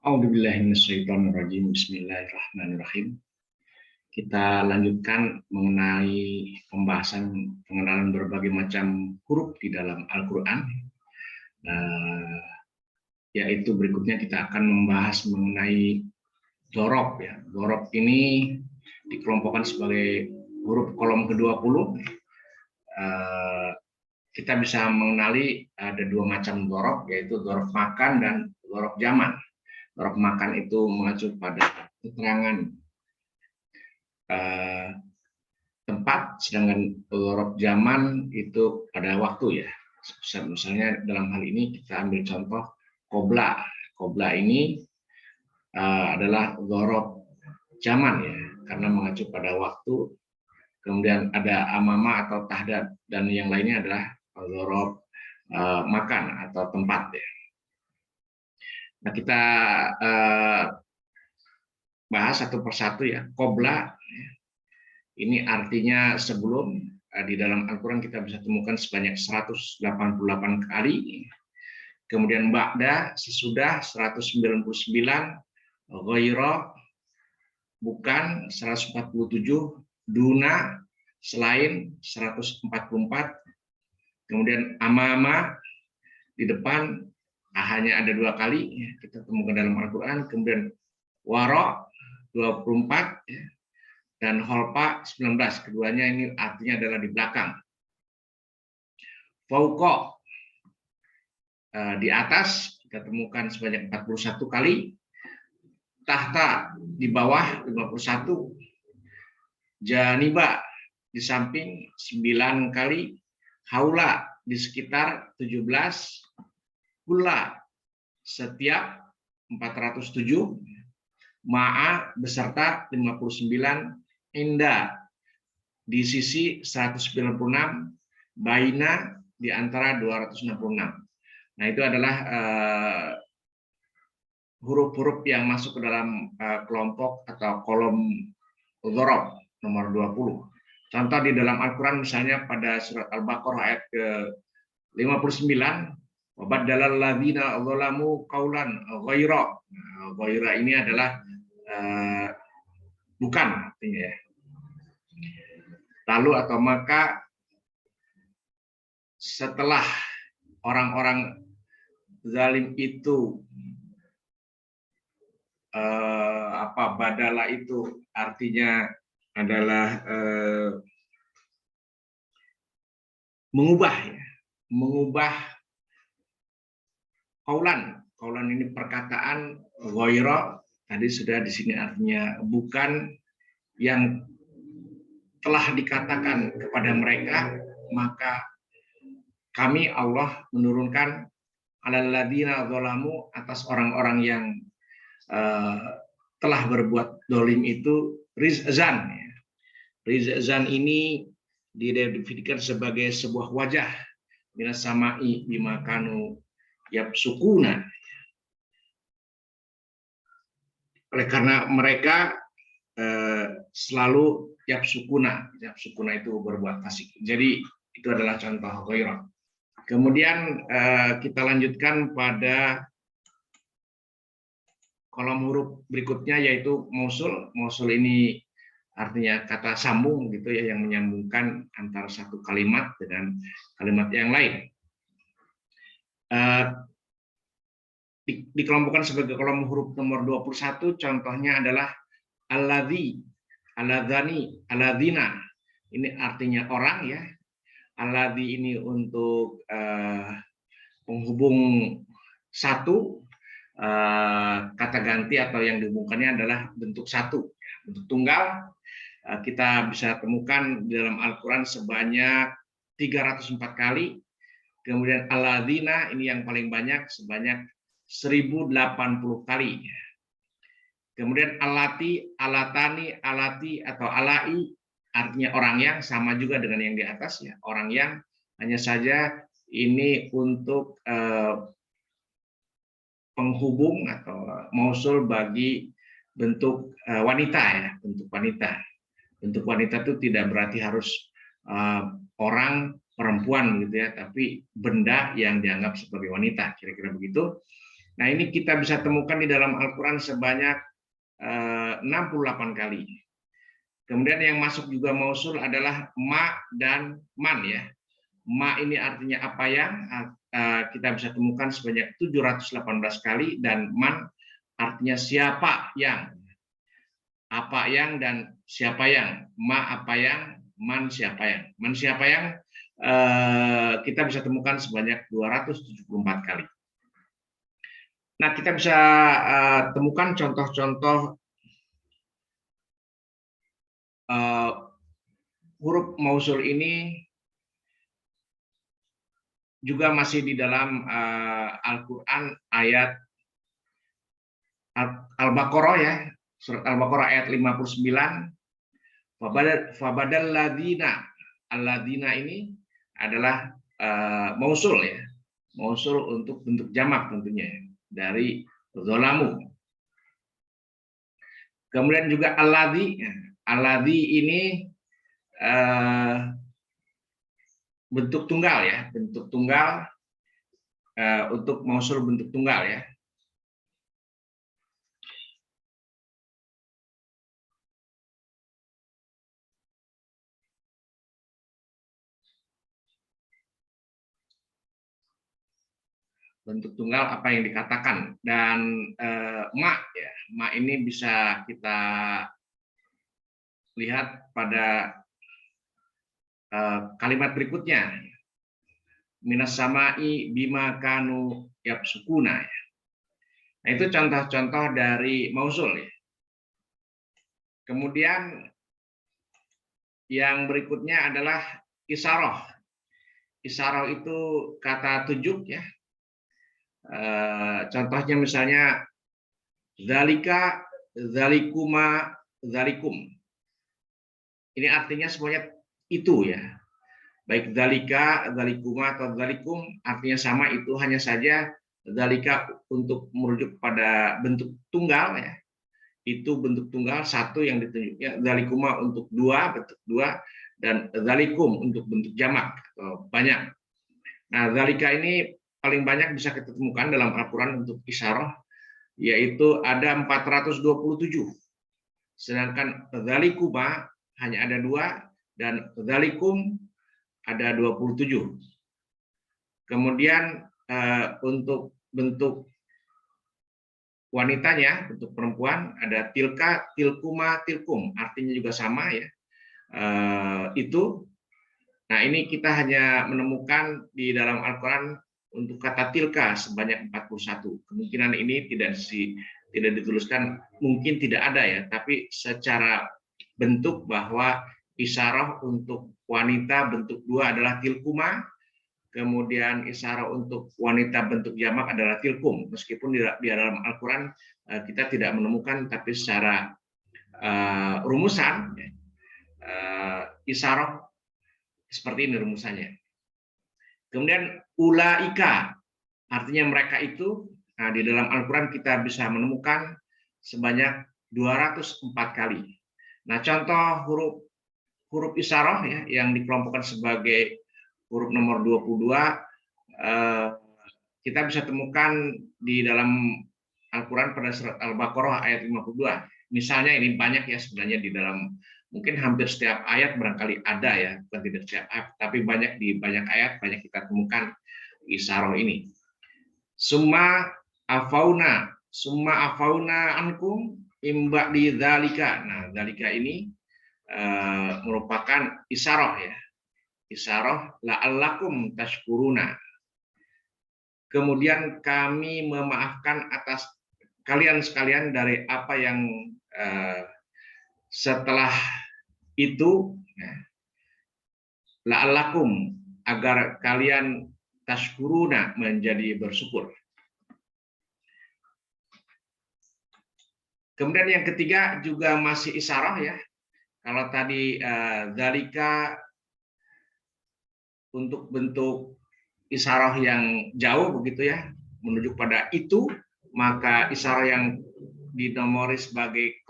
A'udzubillahiminasyaitonirrajim. Bismillahirrahmanirrahim. Kita lanjutkan mengenai pembahasan pengenalan berbagai macam huruf di dalam Al-Quran. Yaitu berikutnya kita akan membahas mengenai dzorob. Ya. Dzorob ini dikelompokkan sebagai huruf kolom ke-20. Kita bisa mengenali ada dua macam dzorob, yaitu dzorob makan dan dzorob zaman. Dzorob makan itu mengacu pada keterangan tempat, sedangkan dzorob zaman itu pada waktu, ya. Misalnya dalam hal ini kita ambil contoh qobla. Qobla ini adalah dzorob zaman, ya, karena mengacu pada waktu. Kemudian ada amama atau tahdad, dan yang lainnya adalah dzorob makan atau tempat, ya. Nah, kita bahas satu persatu, ya. Qobla, ya, ini artinya sebelum. Di dalam Al-Quran kita bisa temukan sebanyak 188 kali. Kemudian ba'da, sesudah, 199. Ghaira, bukan, 147. Duna, selain, 144. Kemudian amama, di depan, hanya ada 2 kali, ya, kita temukan dalam Al-Quran. Kemudian wara, 24, ya, dan holpa, 19. Keduanya ini artinya adalah di belakang. Fauqa, di atas, kita temukan sebanyak 41 kali. Tahta, di bawah, 51. Janiba, di samping, 9 kali. Haula, di sekitar, 17. Kulla, setiap, 407. Ma'a, beserta, 59. Inda, di sisi, 196. Baina, di antara 266. Nah, itu adalah huruf-huruf yang masuk ke dalam kelompok atau kolom dzorob nomor 20. Contoh di dalam Al-Quran misalnya pada surat Al-Baqarah ayat ke-59, wa baddalal ladzina dzalamu qaulan ghaira. Ghaira ini adalah bukan, artinya, ya. Lalu atau maka setelah orang-orang zalim itu badala itu artinya adalah mengubah, ya. Mengubah qaulan. Qaulan ini perkataan, ghaira tadi sudah di sini artinya bukan, yang telah dikatakan kepada mereka, maka kami Allah menurunkan alal ladzina dzalamu, atas orang-orang yang telah berbuat dolim itu, riz'an. Riz'an ini didefinisikan sebagai sebuah wajah minas sama'i bima kanu yabsukuna. Oleh karena mereka selalu yabsukuna itu berbuat fasik. Jadi itu adalah contoh ghairah. Kemudian kita lanjutkan pada kolom huruf berikutnya, yaitu mausul. Mausul ini artinya kata sambung, gitu, ya, yang menyambungkan antara satu kalimat dengan kalimat yang lain. Dikelompokkan sebagai kolom huruf nomor 21. Contohnya adalah alladzi, alladzani, alladzina. Ini artinya orang, ya. Alladzi ini untuk penghubung satu, kata ganti atau yang dihubungkannya adalah bentuk satu, bentuk tunggal. Kita bisa temukan di dalam Al-Quran sebanyak 304 kali. Kemudian alladzina ini yang paling banyak, sebanyak 1080 kali. Kemudian alati, alatani, alati atau alai artinya orang yang, sama juga dengan yang di atas, ya, orang yang, hanya saja ini untuk penghubung atau mausul bagi bentuk wanita, ya, bentuk wanita. Bentuk wanita itu tidak berarti harus orang, perempuan, gitu, ya, tapi benda yang dianggap sebagai wanita, kira-kira begitu. Nah, ini kita bisa temukan di dalam Al-Quran sebanyak 68 kali. Kemudian yang masuk juga mausul adalah ma dan man ya. Ma ini artinya apa yang, kita bisa temukan sebanyak 718 kali, dan man artinya siapa yang. Apa yang dan siapa yang. Ma apa yang, man siapa yang. Man siapa yang kita bisa temukan sebanyak 274 kali. Nah, kita bisa temukan contoh-contoh huruf mausul ini juga masih di dalam Al-Quran ayat Al-Baqarah ya, surat Al-Baqarah ayat 59. Fabadal ladina, al-ladina ini adalah mausul ya, mausul untuk bentuk jamak tentunya ya, dari zolamu. Kemudian juga alladhi, alladhi ini bentuk tunggal ya, bentuk tunggal untuk mausul bentuk tunggal ya. Bentuk tunggal apa yang dikatakan, dan ma ya, ma ini bisa kita lihat pada kalimat berikutnya, minas samai bima kanu yabsukuna ya. Nah, itu contoh-contoh dari mausul ya. Kemudian yang berikutnya adalah isyarah. Isyarah itu kata tunjuk ya. Contohnya misalnya zalika, zalikuma, zalikum. Ini artinya semuanya itu ya. Baik zalika, zalikuma atau zalikum artinya sama, itu hanya saja zalika untuk merujuk pada bentuk tunggal ya. Itu bentuk tunggal satu yang ditunjuknya, zalikuma untuk dua, bentuk dua, dan zalikum untuk bentuk jamak atau banyak. Nah, zalika ini paling banyak bisa kita temukan dalam Al-Quran untuk isyarah, yaitu ada 427. Sedangkan zalikuma hanya ada 2, dan zalikum ada 27. Kemudian untuk bentuk wanitanya, bentuk perempuan, ada tilka, tilkuma, tilkum, artinya juga sama ya. Itu. Nah, ini kita hanya menemukan di dalam Al-Quran untuk kata tilka sebanyak 41. Kemungkinan ini tidak dituliskan, mungkin tidak ada ya, tapi secara bentuk bahwa isyarah untuk wanita bentuk 2 adalah tilkuma, kemudian isyarah untuk wanita bentuk jamak adalah tilkum. Meskipun di dalam Al-Quran kita tidak menemukan, tapi secara rumusan isyarah seperti ini rumusannya. Kemudian ulaika artinya mereka itu. Nah, di dalam Al-Quran kita bisa menemukan sebanyak 204 kali. Nah, contoh huruf isyarah ya yang dikelompokkan sebagai huruf nomor 22 kita bisa temukan di dalam Al-Quran pada surat Al-Baqarah ayat 52. Misalnya ini banyak ya sebenarnya di dalam, mungkin hampir setiap ayat barangkali ada ya, bukan tidak setiap ayat, tapi banyak di banyak ayat banyak kita temukan isyarah ini. Summa afauna ankum imba di dzalika. Nah, dzalika ini merupakan isyarah ya. Isyarah la'allakum tashkuruna. Kemudian kami memaafkan atas kalian sekalian dari apa yang setelah itu, la'allakum, agar kalian tashkuruna, menjadi bersyukur. Kemudian yang ketiga juga masih isyarah ya. Kalau tadi dzalika untuk bentuk isyarah yang jauh begitu ya, menunjuk pada itu, maka isyarah yang dinomori sebagai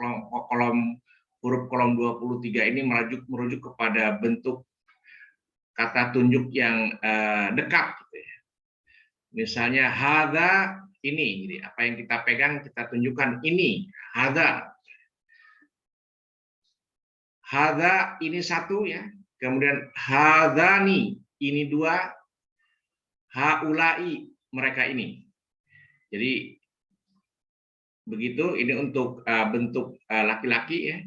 huruf kolom 23 ini merujuk kepada bentuk kata tunjuk yang dekat gitu ya. Misalnya hadza ini. Jadi apa yang kita pegang kita tunjukkan ini. Hadza ini satu ya. Kemudian hadzani ini dua. Haulai mereka ini. Jadi begitu, ini untuk bentuk laki-laki ya.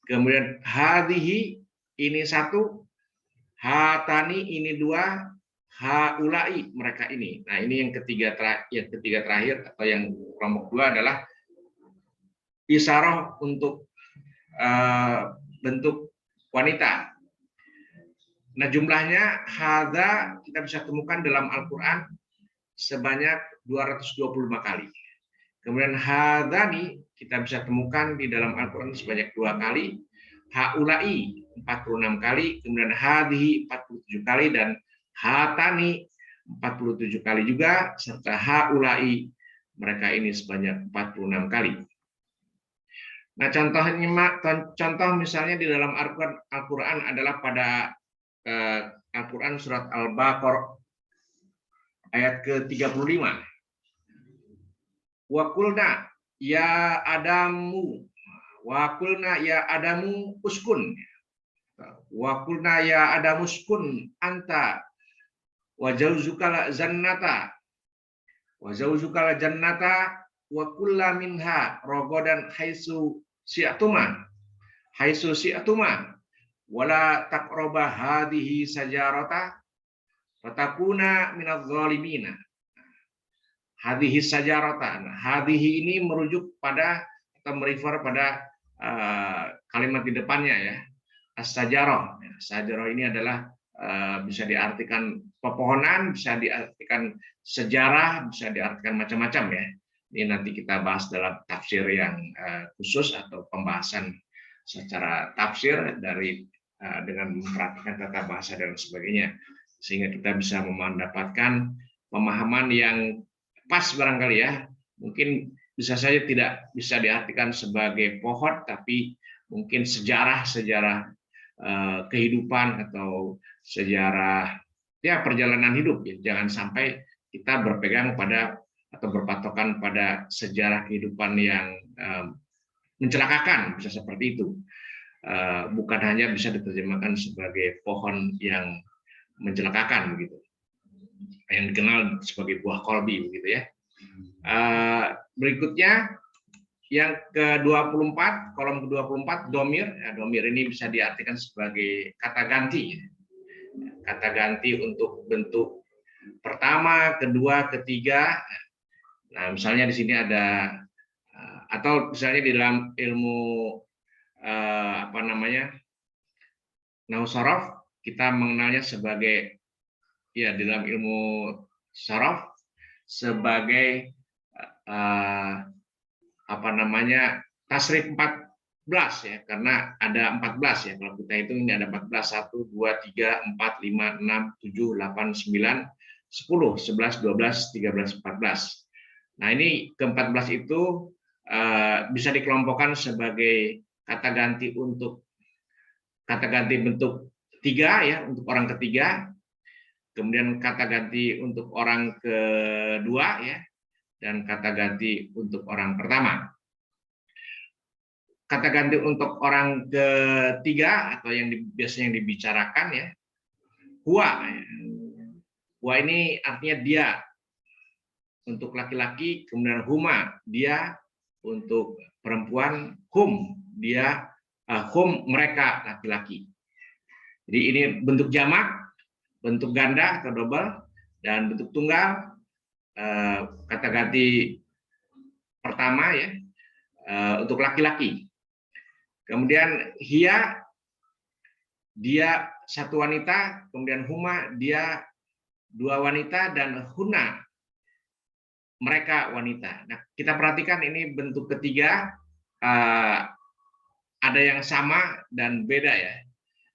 Kemudian hadhihi ini satu. Hatani ini dua. Haulai mereka ini. Nah, ini yang ketiga terakhir atau yang kelompok dua adalah isyarah untuk bentuk wanita. Nah, jumlahnya hadza kita bisa temukan dalam Al-Qur'an sebanyak 225 kali. Kemudian hadzani kita bisa temukan di dalam Al-Qur'an sebanyak 2 kali. Haulai 46 kali, kemudian hadhihi 47 kali, dan hatani 47 kali juga, serta haulai mereka ini sebanyak 46 kali. Nah, contoh misalnya di dalam Al-Qur'an adalah pada Al-Qur'an surat Al-Baqarah ayat ke-35. Wa qulna ya Adamu, wa qulna ya Adamu uskun. Wa qulna ya Adamu uskun anta wa zawjukal jannata wa kulla minha ragadan haitsu syi'tuma wala taqraba hadhihi sajarata fatakuna minadz zalimin. Hadhihi sajarata. Hadhihi ini merujuk pada atau merefer pada kalimat di depannya ya. As-sajarah. Sajarah ini adalah bisa diartikan pepohonan, bisa diartikan sejarah, bisa diartikan macam-macam ya. Ini nanti kita bahas dalam tafsir yang khusus atau pembahasan secara tafsir dengan memperhatikan tata bahasa dan sebagainya, sehingga kita bisa mendapatkan pemahaman yang pas barangkali ya. Mungkin bisa saja tidak bisa diartikan sebagai pohon, tapi mungkin sejarah kehidupan atau sejarah ya perjalanan hidup ya. Jangan sampai kita berpegang pada atau berpatokan pada sejarah kehidupan yang mencelakakan, bisa seperti itu. Bukan hanya bisa diterjemahkan sebagai pohon yang mencelakakan begitu, yang dikenal sebagai buah kolbi begitu ya. Berikutnya yang ke-24, kolom ke-24, domir. Domir ini bisa diartikan sebagai kata ganti. Kata ganti untuk bentuk pertama, kedua, ketiga. Nah, misalnya di sini ada, atau misalnya di dalam ilmu nahwu sharaf, kita mengenalnya sebagai ya di dalam ilmu sharaf sebagai tasrif 14 ya, karena ada 14 ya. Kalau kita hitung ini ada 14, 1 2 3 4 5 6 7 8 9 10 11 12 13 14. Nah, ini ke-14 itu bisa dikelompokkan sebagai kata ganti bentuk tiga ya, untuk orang ketiga, kemudian kata ganti untuk orang kedua ya, dan kata ganti untuk orang pertama. Kata ganti untuk orang ketiga atau yang biasanya dibicarakan ya, huwa. Huwa ini artinya dia untuk laki-laki, kemudian huma dia untuk perempuan, hum dia hum mereka laki-laki. Jadi ini bentuk jamak, bentuk ganda atau double, dan bentuk tunggal. Kata ganti pertama ya untuk laki-laki. Kemudian hia dia satu wanita, kemudian huma dia dua wanita, dan huna mereka wanita. Nah, kita perhatikan ini bentuk ketiga ada yang sama dan beda ya.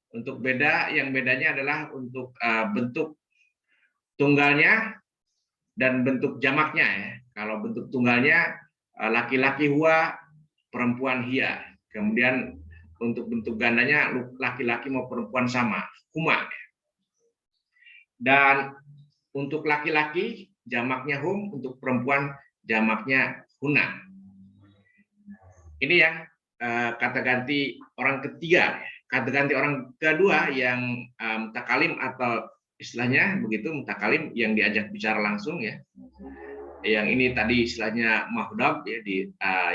Untuk yang bedanya adalah untuk bentuk tunggalnya dan bentuk jamaknya ya. Kalau bentuk tunggalnya laki-laki huwa, perempuan hia. Kemudian untuk bentuk gandanya laki-laki mau perempuan sama, huma. Dan untuk laki-laki jamaknya hum, untuk perempuan jamaknya hunna. Ini yang kata ganti orang ketiga. Kata ganti orang kedua yang mutakalim atau istilahnya begitu, mutakalim yang diajak bicara langsung ya. Yang ini tadi istilahnya mahdab ya,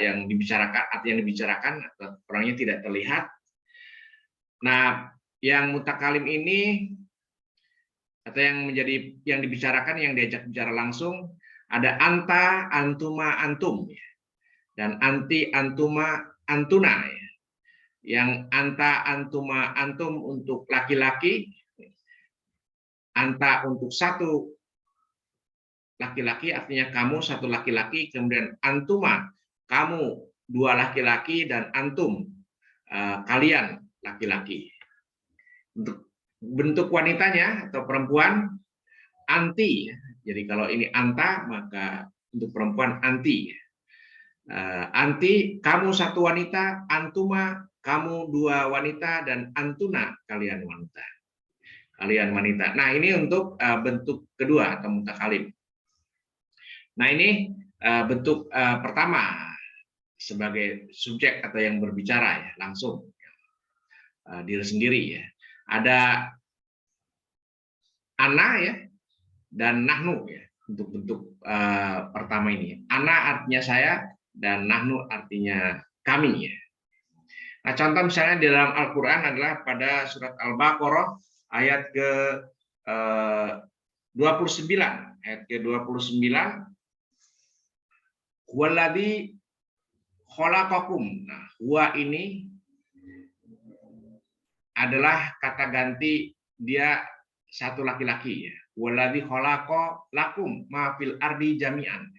yang dibicarakan, arti yang dibicarakan atau orangnya tidak terlihat. Nah, yang mutakalim ini atau yang menjadi yang dibicarakan, yang diajak bicara langsung, ada anta, antuma, antum ya. Dan anti, antuma, antuna ya. Yang anta, antuma, antum untuk laki-laki, anta untuk satu laki-laki, artinya kamu satu laki-laki, kemudian antuma, kamu dua laki-laki, dan antum, kalian laki-laki. Untuk bentuk wanitanya atau perempuan, anti. Jadi kalau ini anta, maka untuk perempuan anti. Anti, kamu satu wanita, antuma, kamu dua wanita, dan antuna, kalian wanita. Kalian wanita. Nah, ini untuk bentuk kedua atau mutakalim. Nah, ini bentuk pertama sebagai subjek atau yang berbicara ya, langsung diri sendiri ya. Ada ana ya dan nahnu ya untuk bentuk pertama ini. Ana artinya saya dan nahnu artinya kami ya. Nah, contoh misalnya di dalam Al-Qur'an adalah pada surat Al-Baqarah ayat ke 29. Ayat ke 29, Huwaladzi khalaqakum. Nah, huwa ini adalah kata ganti, dia satu laki-laki ya. Huwaladzi khalaqa lakum ma fil ardi jami'an.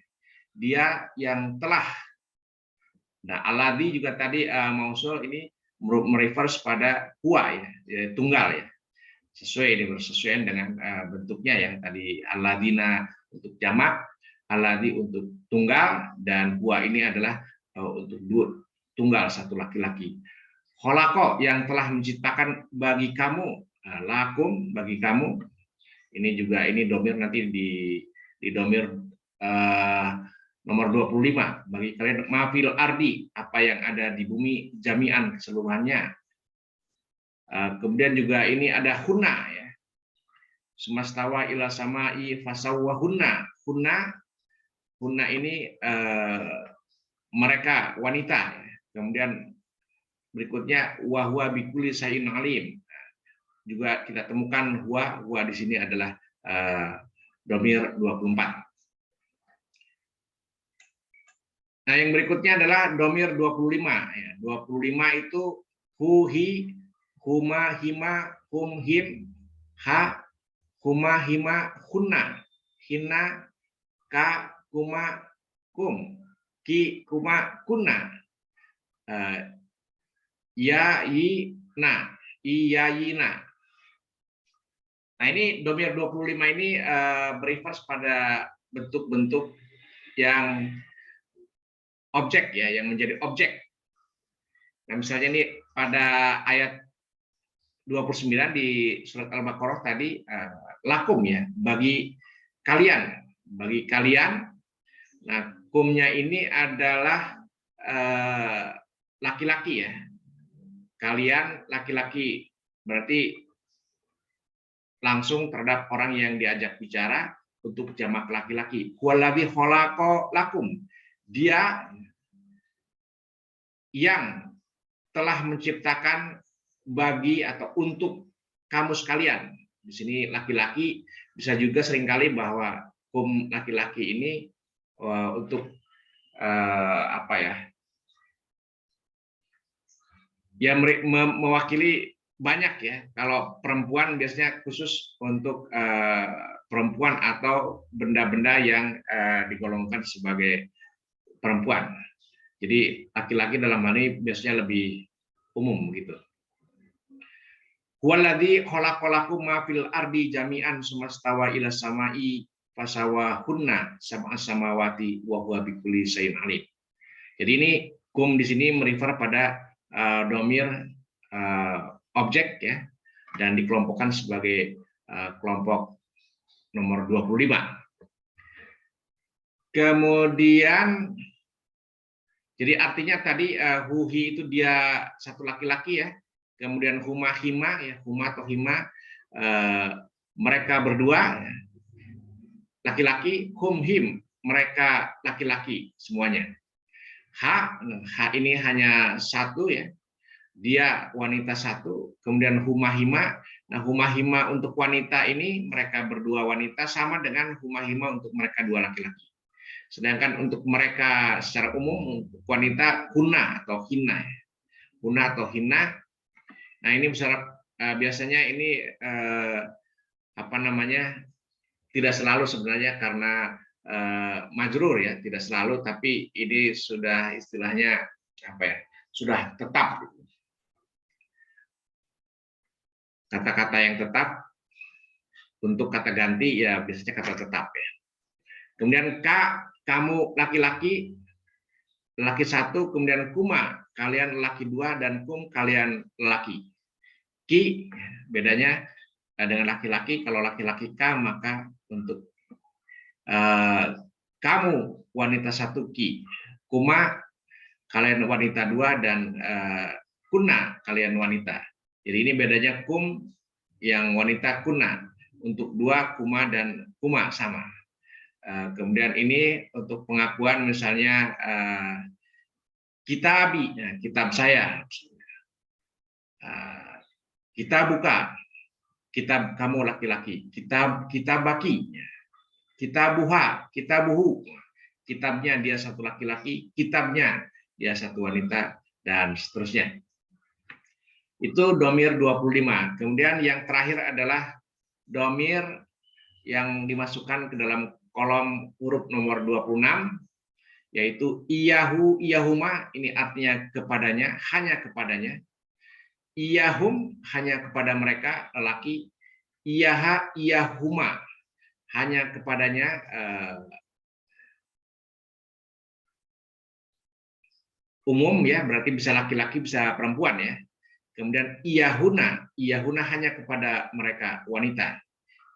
Dia yang telah. Nah, alladzi juga tadi mausul ini mereverse pada huwa ya, tunggal ya. Sesuai dengan bentuknya yang tadi alladzina untuk jamak, alladzi untuk tunggal, dan huwa ini adalah untuk tunggal satu laki-laki. Khalaqa yang telah menciptakan bagi kamu, lakum bagi kamu. Ini juga ini domir nanti di domir nomor 25 bagi kalian, mafil ardi, apa yang ada di bumi, jami'an keseluruhannya. Kemudian juga ini ada hunna ya. Sumastawa ila samai fasawwahunna. Hunna ini mereka wanita ya. Kemudian berikutnya wahwa bikulli syai'in alim. Juga kita temukan huwa di sini adalah domir 24. Nah, yang berikutnya adalah domir 25 ya. 25 itu huhi, huma, hima, hum, him, ha, huma, hima, hunna, hinna, ka, kuma, kum, ki, kuma, kunna, ya, yi, na, iya, yina. Nah, ini domir 25 ini berreverse pada bentuk-bentuk yang objek ya, yang menjadi objek. Nah, misalnya ini pada ayat 29 di surat Al-Baqarah tadi, lakum ya, bagi kalian. Nah, kumnya ini adalah laki-laki ya. Kalian laki-laki, berarti langsung terhadap orang yang diajak bicara untuk jamak laki-laki. Huwaladzi khalaqa lakum. Dia yang telah menciptakan bagi atau untuk kamu sekalian. Di sini laki-laki, bisa juga seringkali bahwa kum laki-laki ini untuk apa ya? Ya, mewakili banyak ya. Kalau perempuan biasanya khusus untuk perempuan atau benda-benda yang digolongkan sebagai perempuan. Jadi laki-laki dalam hal ini biasanya lebih umum gitu. Huwaladzi khalaqalakum ma fil ardi jami'an sumastawa ila samai fasawahunna sab'a samawati wa huwa bikulli syai'in alim. Jadi ini kum di sini merefer pada domir objek ya, dan dikelompokkan sebagai kelompok nomor 25. Kemudian, jadi artinya tadi huhi itu dia satu laki-laki ya. Kemudian huma hima ya, huma atau hima mereka berdua laki-laki, hum him mereka laki-laki semuanya. Ha ini hanya satu ya, dia wanita satu. Kemudian huma hima. Nah huma hima untuk wanita ini mereka berdua wanita sama dengan huma hima untuk mereka dua laki-laki. Sedangkan untuk mereka secara umum untuk wanita huna atau hina, huna atau hina. Nah ini biasanya ini apa namanya tidak selalu sebenarnya karena majrur ya, tidak selalu, tapi ini sudah istilahnya apa ya, sudah tetap. Kata-kata yang tetap untuk kata ganti ya biasanya kata tetap ya. Kemudian kamu laki-laki, laki satu, kemudian kuma, kalian laki dua, dan kum, kalian laki. Ki, bedanya dengan laki-laki, kalau laki-laki ka, maka untuk kamu wanita satu, ki. Kuma, kalian wanita dua, dan kuna, kalian wanita. Jadi ini bedanya kum yang wanita kuna. Untuk dua, kuma, dan kuma sama. Kemudian ini untuk pengakuan misalnya kitabi, kitab saya, kita buka, kitab kamu laki-laki, kitab baki, kita buha, kita buhu, kitabnya dia satu laki-laki, kitabnya dia satu wanita, dan seterusnya. Itu domir 25. Kemudian yang terakhir adalah domir yang dimasukkan ke dalam kolom huruf nomor 26, yaitu iyahu, iyahuma, ini artinya kepadanya, hanya kepadanya. Iyahum, hanya kepada mereka, lelaki. Iyaha, iyahuma, hanya kepadanya, umum ya, berarti bisa laki-laki, bisa perempuan ya. Kemudian iyahuna, iyahuna hanya kepada mereka, wanita.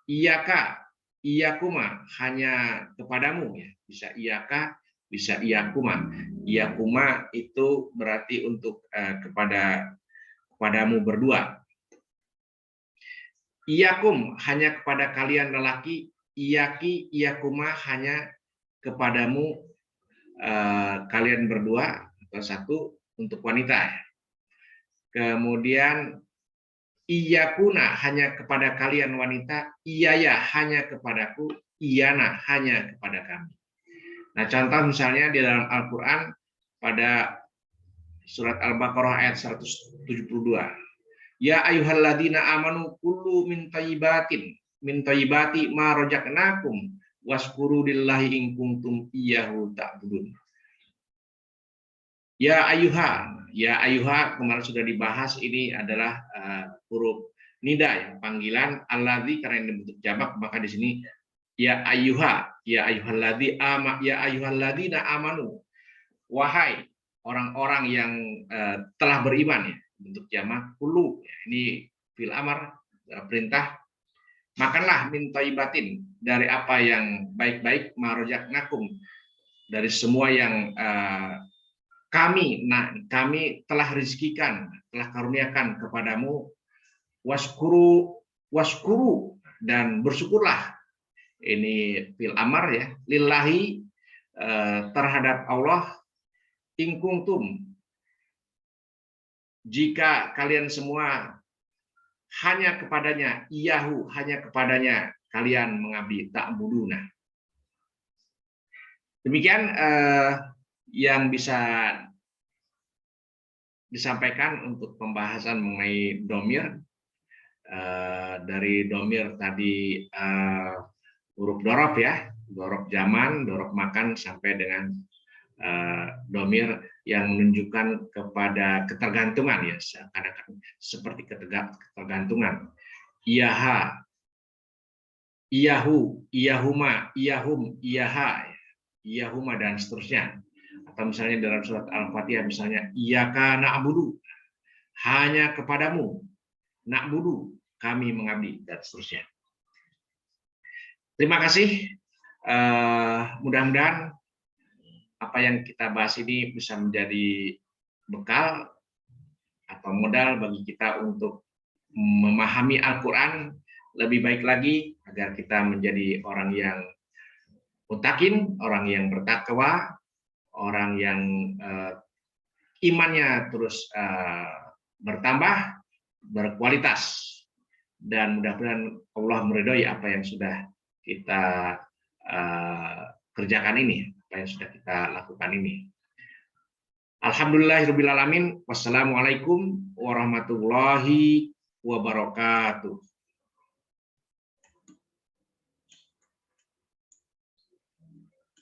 Iyaka, iyakuma, hanya kepadamu ya, bisa iyaka, bisa iyakuma. Iyakuma itu berarti untuk kepadamu berdua. Iyakum, hanya kepada kalian lelaki. Iyaki, iyakuma, hanya kepadamu kalian berdua atau satu untuk wanita. Kemudian iyakuna, hanya kepada kalian wanita. Iyaya, hanya kepadaku. Iyana, hanya kepada kami. Nah, contoh misalnya di dalam Al-Quran pada surat Al-Baqarah ayat 172. Ya ayyuhalladzina amanu kulu min thayyibati ma razaqnakum waskuru lillahi in kuntum iyyahu ta'budun. Ya ayyuha kemarin sudah dibahas, ini adalah huruf nida ya, panggilan alladzi karena ini bentuk jamak, maka di sini ya ayyuha, ya ayyuhalladzina amanu, wahai orang-orang yang telah beriman ya, bentuk jamak kulu ya, ini fil amar, perintah, makanlah min thayyibatin, dari apa yang baik-baik, ma razaqnakum, dari semua yang kami telah rezekikan, telah karuniakan kepadamu, waskuru, dan bersyukurlah. Ini fil amar ya, lillahi, terhadap Allah, in kuntum, jika kalian semua hanya kepadanya, iyahu, hanya kepadanya kalian mengabdi, ta'buduna. Demikian yang bisa disampaikan untuk pembahasan mengenai domir. Dari domir tadi huruf dorof ya, dorof zaman, dorof makan, sampai dengan domir yang menunjukkan kepada ketergantungan ya, seakan-akan seperti ketergantungan. Iyaha, iyahu, iyahuma, iyahum, iyaha, iyahuma, dan seterusnya. Atau misalnya dalam surat Al-Fatihah misalnya iyyaka na'budu, hanya kepadamu, na'budu, kami mengabdi, dan seterusnya. Terima kasih Mudah-mudahan apa yang kita bahas ini bisa menjadi bekal atau modal bagi kita untuk memahami Al-Quran lebih baik lagi, agar kita menjadi orang yang mutakin, orang yang bertakwa, orang yang imannya terus bertambah, berkualitas, dan mudah-mudahan Allah meridhoi apa yang sudah kita kerjakan ini, apa yang sudah kita lakukan ini. Alhamdulillahirabbil alamin. Wassalamualaikum warahmatullahi wabarakatuh.